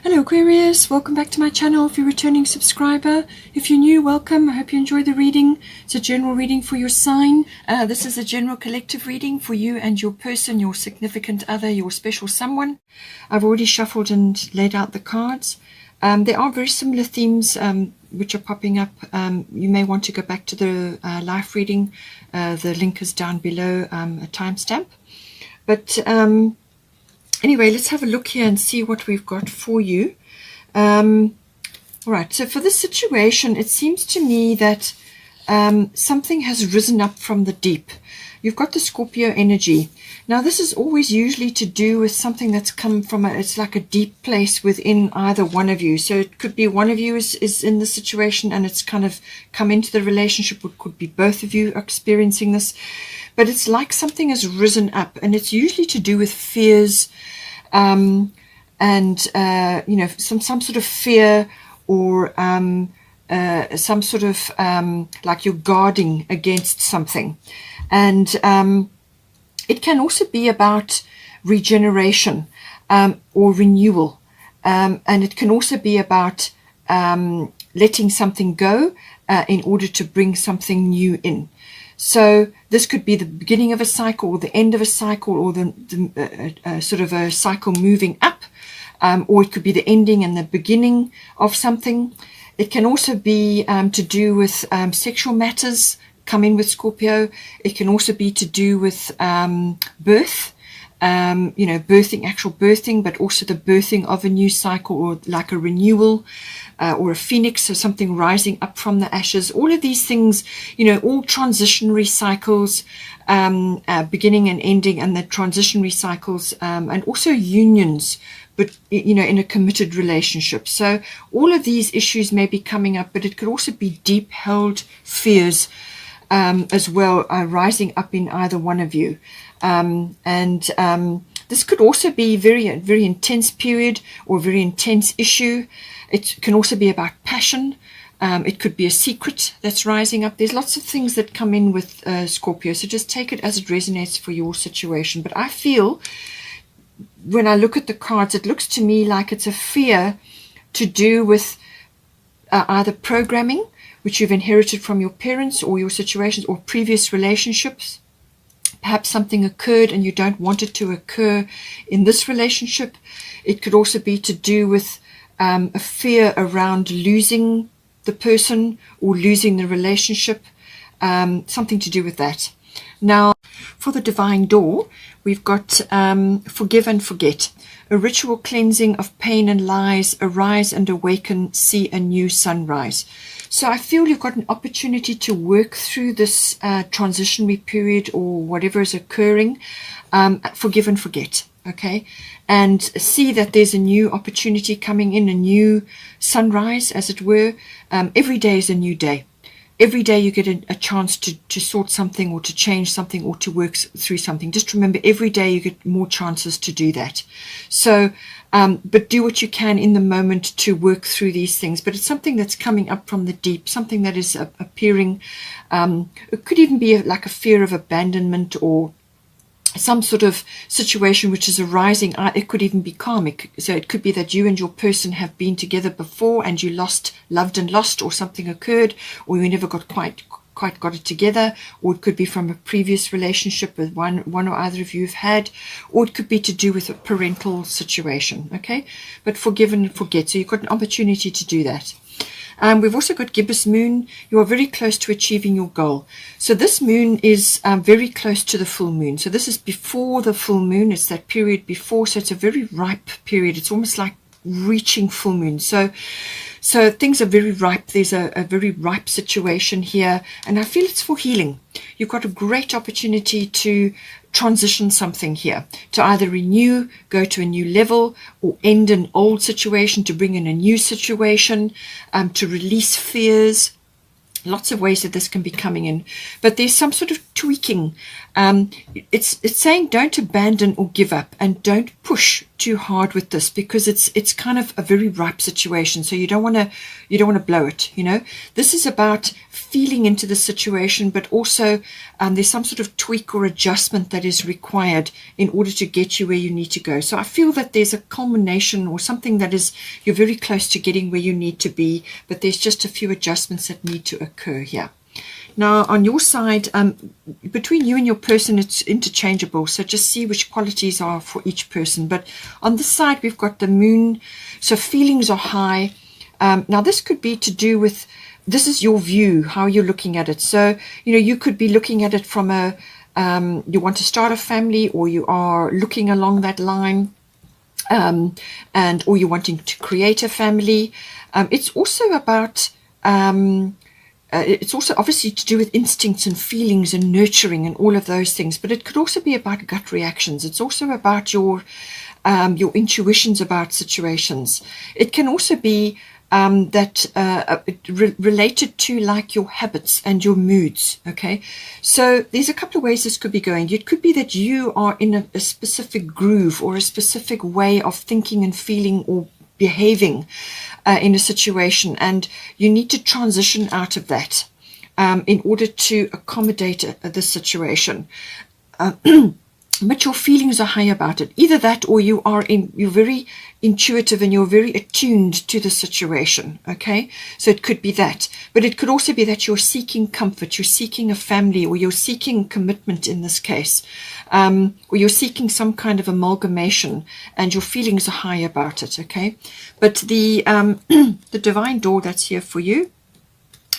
Hello Aquarius, welcome back to my channel if you're a returning subscriber. If you're new, welcome. I hope you enjoy the reading. It's a general reading for your sign. This is a general collective reading for you and your person, your significant other, your special someone. I've already shuffled and laid out the cards. There are very similar themes which are popping up. You may want to go back to the live reading. The link is down below, a timestamp. But anyway, let's have a look here and see what we've got for you. All right, so for this situation, it seems to me that something has risen up from the deep. You've got the Scorpio energy. Now, this is always usually to do with something that's come from, it's like a deep place within either one of you. So it could be one of you is in the situation and it's kind of come into the relationship. It could be both of you experiencing this. But it's like something has risen up, and it's usually to do with fears and, you know, some sort of fear or some sort of like you're guarding against something. And it can also be about regeneration or renewal. And it can also be about letting something go in order to bring something new in. So this could be the beginning of a cycle or the end of a cycle, or the sort of a cycle moving up, or it could be the ending and the beginning of something. It can also be to do with sexual matters, come in with Scorpio. It can also be to do with birth, you know, birthing, actual birthing, but also the birthing of a new cycle, or like a renewal, or a phoenix, so something rising up from the ashes. All of these things, you know, all transitionary cycles, beginning and ending, and the transitionary cycles, and also unions, but, you know, in a committed relationship. So all of these issues may be coming up, but it could also be deep held fears as well, rising up in either one of you. This could also be very intense period or very intense issue. It can also be about passion. It could be a secret that's rising up. There's lots of things that come in with Scorpio. So just take it as it resonates for your situation. But I feel when I look at the cards, it looks to me like it's a fear to do with either programming, which you've inherited from your parents or your situations or previous relationships. Perhaps something occurred and you don't want it to occur in this relationship. It could also be to do with a fear around losing the person or losing the relationship, something to do with that. Now, for the divine door, we've got forgive and forget. A ritual cleansing of pain and lies, arise and awaken, see a new sunrise. So I feel you've got an opportunity to work through this transitionary period or whatever is occurring, forgive and forget, okay? And see that there's a new opportunity coming in, a new sunrise, as it were. Every day is a new day. Every day you get a chance to sort something or to change something or to work through something. Just remember, every day you get more chances to do that. So, but do what you can in the moment to work through these things. But it's something that's coming up from the deep, something that is appearing. It could even be like a fear of abandonment or some sort of situation which is arising. It could even be karmic. So it could be that you and your person have been together before and you loved and lost, or something occurred, or you never got quite got it together, or it could be from a previous relationship with one or other of you have had, or it could be to do with a parental situation, okay? But forgive and forget. So you've got an opportunity to do that. We've also got gibbous moon. You are very close to achieving your goal. So this moon is very close to the full moon. So this is before the full moon. It's that period before. So it's a very ripe period. It's almost like reaching full moon. So things are very ripe. There's a very ripe situation here. And I feel it's for healing. You've got a great opportunity to transition something here, to either renew, go to a new level, or end an old situation to bring in a new situation, to release fears. Lots of ways that this can be coming in, but there's some sort of tweaking. It's saying don't abandon or give up, and don't push too hard with this, because it's kind of a very ripe situation. So you don't want to blow it. You know, this is about feeling into the situation, but also there's some sort of tweak or adjustment that is required in order to get you where you need to go. So I feel that there's a culmination or something that is, you're very close to getting where you need to be, but there's just a few adjustments that need to occur here. Now, on your side, between you and your person, it's interchangeable. So just see which qualities are for each person. But on this side, we've got the moon. So feelings are high. Now, this could be to do with, this is your view, how you're looking at it. So, you could be looking at it from you want to start a family, or you are looking along that line, or you're wanting to create a family. It's also about... it's also obviously to do with instincts and feelings and nurturing and all of those things, but it could also be about gut reactions. It's also about your intuitions about situations. It can also be related to like your habits and your moods. Okay, so there's a couple of ways this could be going. It could be that you are in a specific groove or a specific way of thinking and feeling or behaving in a situation, and you need to transition out of that in order to accommodate the situation. But your feelings are high about it. Either that, or you're very intuitive and you're very attuned to the situation. Okay, so it could be that, but it could also be that you're seeking comfort, you're seeking a family, or you're seeking commitment in this case, or you're seeking some kind of amalgamation, and your feelings are high about it. Okay, but the the divine door that's here for you,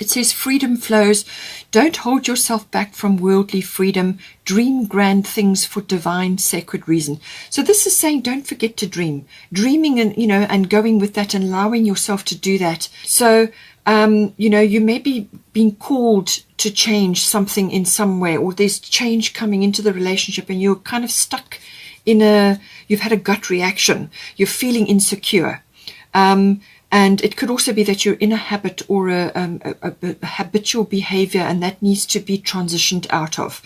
it says freedom flows. Don't hold yourself back from worldly freedom. Dream grand things for divine sacred reason. So this is saying don't forget to dream. Dreaming and going with that and allowing yourself to do that. So, you may be being called to change something in some way, or there's change coming into the relationship and you're kind of stuck you've had a gut reaction. You're feeling insecure. And it could also be that you're in a habit or a habitual behavior, and that needs to be transitioned out of.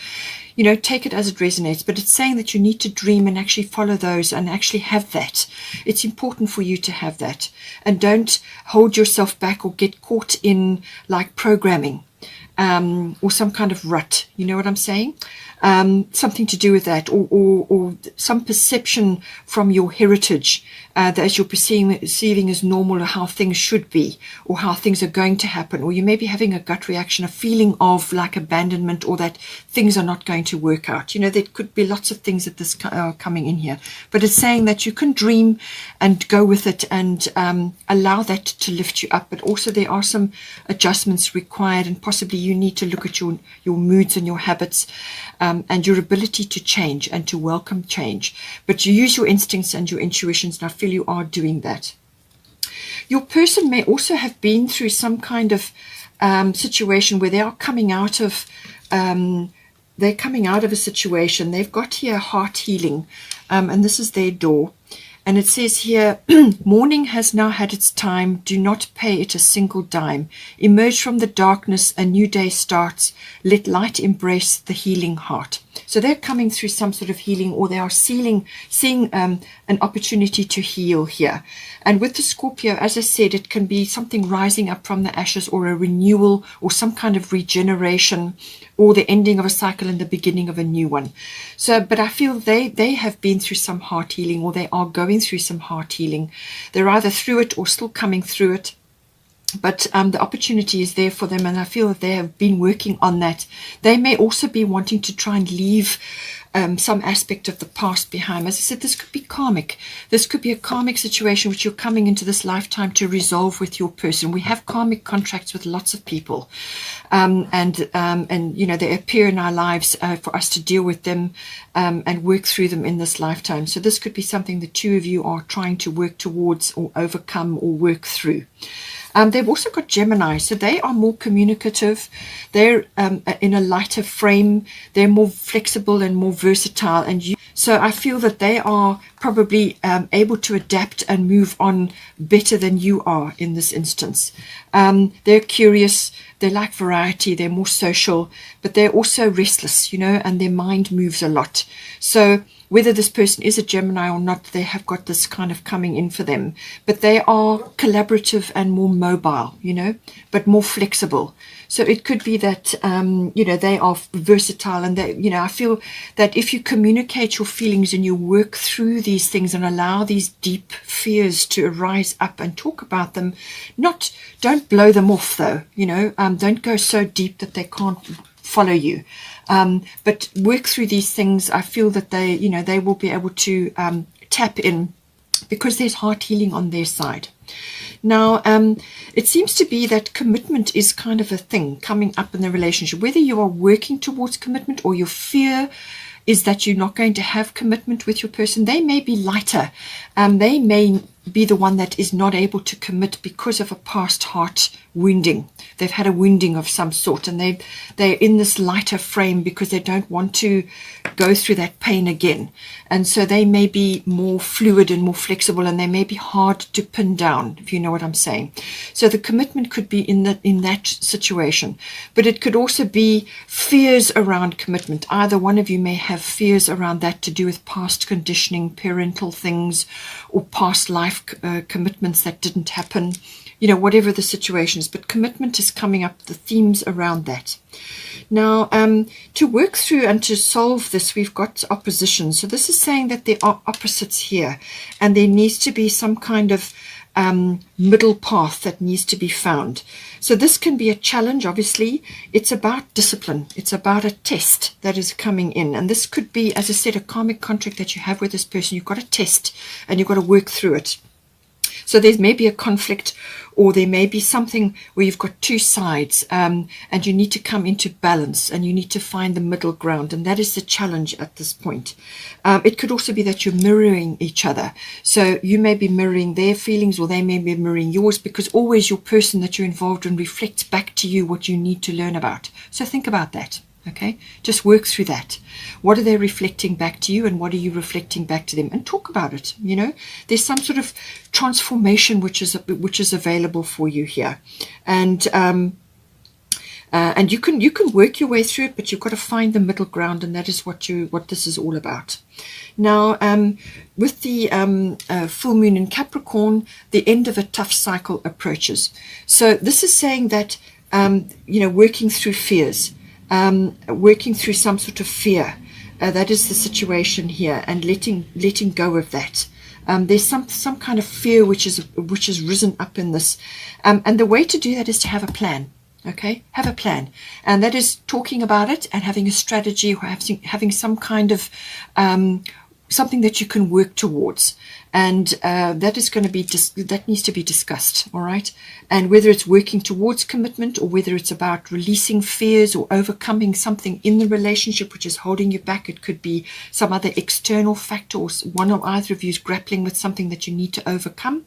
Take it as it resonates, but it's saying that you need to dream and actually follow those and actually have that. It's important for you to have that. And don't hold yourself back or get caught in like programming or some kind of rut. You know what I'm saying? Something to do with that, or some perception from your heritage that as you're perceiving as normal, or how things should be, or how things are going to happen, or you may be having a gut reaction, a feeling of like abandonment, or that things are not going to work out. There could be lots of things that this are coming in here, but it's saying that you can dream and go with it and allow that to lift you up. But also there are some adjustments required, and possibly you need to look at your moods and your habits. And your ability to change and to welcome change. But you use your instincts and your intuitions, and I feel you are doing that. Your person may also have been through some kind of situation where they are coming out of a situation. They've got here heart healing, and this is their door. And it says here, morning has now had its time. Do not pay it a single dime. Emerge from the darkness. A new day starts. Let light embrace the healing heart. So they're coming through some sort of healing, or they are seeing an opportunity to heal here. And with the Scorpio, as I said, it can be something rising up from the ashes, or a renewal, or some kind of regeneration, or the ending of a cycle and the beginning of a new one. So, but I feel they have been through some heart healing, or they are going through some heart healing. They're either through it or still coming through it. But the opportunity is there for them, and I feel that they have been working on that. They may also be wanting to try and leave some aspect of the past behind. As I said, this could be karmic. This could be a karmic situation which you're coming into this lifetime to resolve with your person. We have karmic contracts with lots of people, and they appear in our lives for us to deal with them and work through them in this lifetime. So this could be something the two of you are trying to work towards, or overcome, or work through. They've also got Gemini, so they are more communicative. They're in a lighter frame. They're more flexible and more versatile. So I feel that they are probably able to adapt and move on better than you are in this instance. They're curious. They like variety. They're more social, but they're also restless, and their mind moves a lot. So whether this person is a Gemini or not, they have got this kind of coming in for them. But they are collaborative and more mobile, you know, but more flexible. So it could be that, you know, they are versatile, and that, you know, I feel that if you communicate your feelings and you work through these things and allow these deep fears to arise up and talk about them, don't blow them off though, you know, don't go so deep that they can't follow you. But work through these things. I feel that they, you know, they will be able to tap in, because there's heart healing on their side. Now, it seems to be that commitment is kind of a thing coming up in the relationship, whether you are working towards commitment or your fear is that you're not going to have commitment with your person. They may be lighter. They may be the one that is not able to commit because of a past heart wounding. They've had a wounding of some sort, and they're in this lighter frame because they don't want to go through that pain again. And so they may be more fluid and more flexible, and they may be hard to pin down, if you know what I'm saying. So the commitment could be in that situation, but it could also be fears around commitment. Either one of you may have fears around that to do with past conditioning, parental things, or past life commitments that didn't happen, you know, whatever the situation is. But commitment is coming up, the themes around that. Now, to work through and to solve this, we've got opposition. So this is saying that there are opposites here, and there needs to be some kind of middle path that needs to be found. So this can be a challenge. Obviously, it's about discipline. It's about a test that is coming in, and this could be, as I said, a karmic contract that you have with this person. You've got to test and you've got to work through it. So there may be a conflict, or there may be something where you've got two sides, and you need to come into balance, and you need to find the middle ground, and that is the challenge at this point. It could also be that you're mirroring each other. So you may be mirroring their feelings, or they may be mirroring yours, because always your person that you're involved in reflects back to you what you need to learn about. So think about that. Okay, just work through that. What are they reflecting back to you, and what are you reflecting back to them? And talk about it. You know, there's some sort of transformation which is available for you here, and you can work your way through it, but you've got to find the middle ground, and that is what this is all about. Now, with the full moon in Capricorn, the end of a tough cycle approaches. So this is saying that you know, working through fears. Working through some sort of fear, that is the situation here, and letting go of that. There's some kind of fear which has risen up in this, and the way to do that is to have a plan. Okay, have a plan, and that is talking about it and having a strategy, or having some kind of something that you can work towards, and that is going to be that needs to be discussed. All right, and whether it's working towards commitment, or whether it's about releasing fears or overcoming something in the relationship which is holding you back. It could be some other external factor, or one or either of you is grappling with something that you need to overcome.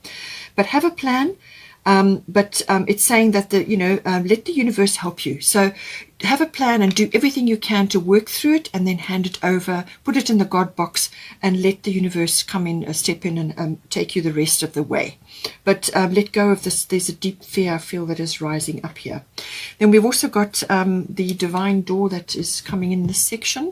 But have a plan. But it's saying that let the universe help you. So have a plan and do everything you can to work through it, and then hand it over, put it in the God box, and let the universe come in, step in, and take you the rest of the way. But let go of this. There's a deep fear, I feel, that is rising up here. Then we've also got the divine door that is coming in this section.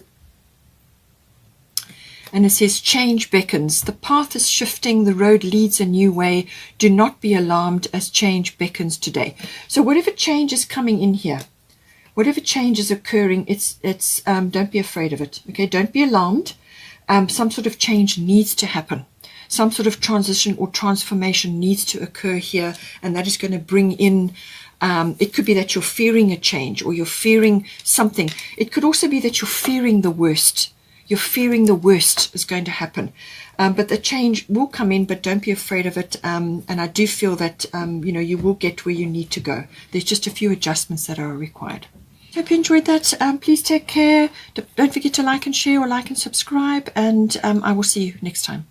And it says, change beckons. The path is shifting. The road leads a new way. Do not be alarmed as change beckons today. So whatever change is coming in here, whatever change is occurring, don't be afraid of it. Okay, don't be alarmed. Some sort of change needs to happen. Some sort of transition or transformation needs to occur here, and that is going to bring in. It could be that you're fearing a change, or you're fearing something. It could also be that you're fearing the worst. You're fearing the worst is going to happen, but the change will come in. But don't be afraid of it. And I do feel that you will get where you need to go. There's just a few adjustments that are required. Hope you enjoyed that. Please take care. Don't forget to like and share, or like and subscribe. And I will see you next time.